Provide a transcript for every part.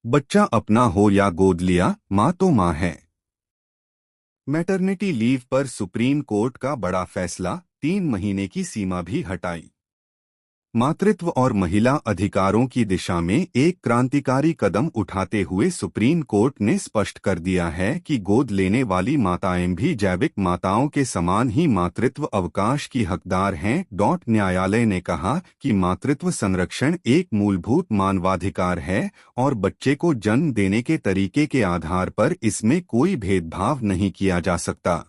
बच्चा अपना हो या गोद लिया, माँ तो माँ है। मैटरनिटी लीव पर सुप्रीम कोर्ट का बड़ा फैसला, 3 महीने की सीमा भी हटाई। मातृत्व और महिला अधिकारों की दिशा में एक क्रांतिकारी कदम उठाते हुए सुप्रीम कोर्ट ने स्पष्ट कर दिया है कि गोद लेने वाली माताएं भी जैविक माताओं के समान ही मातृत्व अवकाश की हकदार हैं। न्यायालय ने कहा कि मातृत्व संरक्षण एक मूलभूत मानवाधिकार है और बच्चे को जन्म देने के तरीके के आधार पर इसमें कोई भेदभाव नहीं किया जा सकता।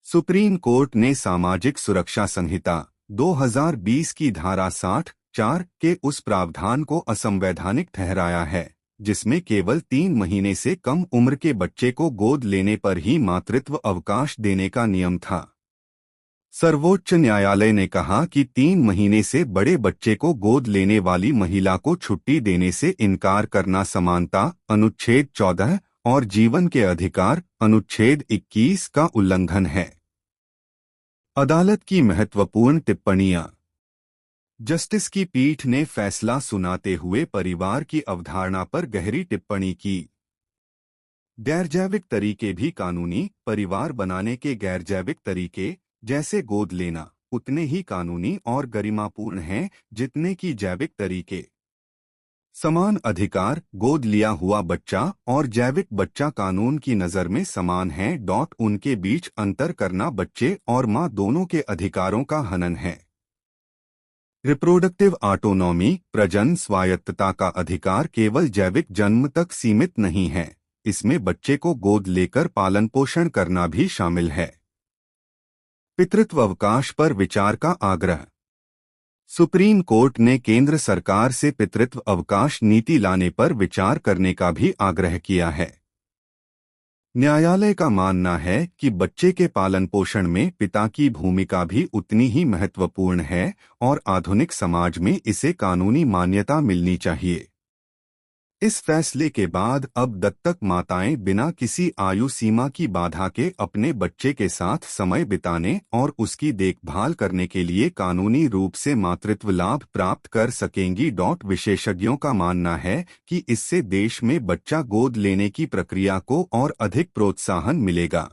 सुप्रीम कोर्ट ने सामाजिक सुरक्षा संहिता 2020 की धारा 60(4) के उस प्रावधान को असंवैधानिक ठहराया है जिसमें केवल 3 महीने से कम उम्र के बच्चे को गोद लेने पर ही मातृत्व अवकाश देने का नियम था। सर्वोच्च न्यायालय ने कहा कि 3 महीने से बड़े बच्चे को गोद लेने वाली महिला को छुट्टी देने से इनकार करना समानता अनुच्छेद 14 और जीवन के अधिकार अनुच्छेद 21 का उल्लंघन है। अदालत की महत्वपूर्ण टिप्पणियां। जस्टिस की पीठ ने फैसला सुनाते हुए परिवार की अवधारणा पर गहरी टिप्पणी की। गैरजैविक तरीके भी कानूनी, परिवार बनाने के गैरजैविक तरीके जैसे गोद लेना उतने ही कानूनी और गरिमापूर्ण हैं जितने कि जैविक तरीके। समान अधिकार, गोद लिया हुआ बच्चा और जैविक बच्चा कानून की नज़र में समान हैं। उनके बीच अंतर करना बच्चे और माँ दोनों के अधिकारों का हनन है। रिप्रोडक्टिव ऑटोनॉमी, प्रजनन स्वायत्तता का अधिकार केवल जैविक जन्म तक सीमित नहीं है, इसमें बच्चे को गोद लेकर पालन पोषण करना भी शामिल है। पितृत्व अवकाश पर विचार का आग्रह। सुप्रीम कोर्ट ने केंद्र सरकार से पितृत्व अवकाश नीति लाने पर विचार करने का भी आग्रह किया है। न्यायालय का मानना है कि बच्चे के पालन पोषण में पिता की भूमिका भी उतनी ही महत्वपूर्ण है और आधुनिक समाज में इसे कानूनी मान्यता मिलनी चाहिए। इस फैसले के बाद अब दत्तक माताएं बिना किसी आयु सीमा की बाधा के अपने बच्चे के साथ समय बिताने और उसकी देखभाल करने के लिए कानूनी रूप से मातृत्व लाभ प्राप्त कर सकेंगी। विशेषज्ञों का मानना है कि इससे देश में बच्चा गोद लेने की प्रक्रिया को और अधिक प्रोत्साहन मिलेगा।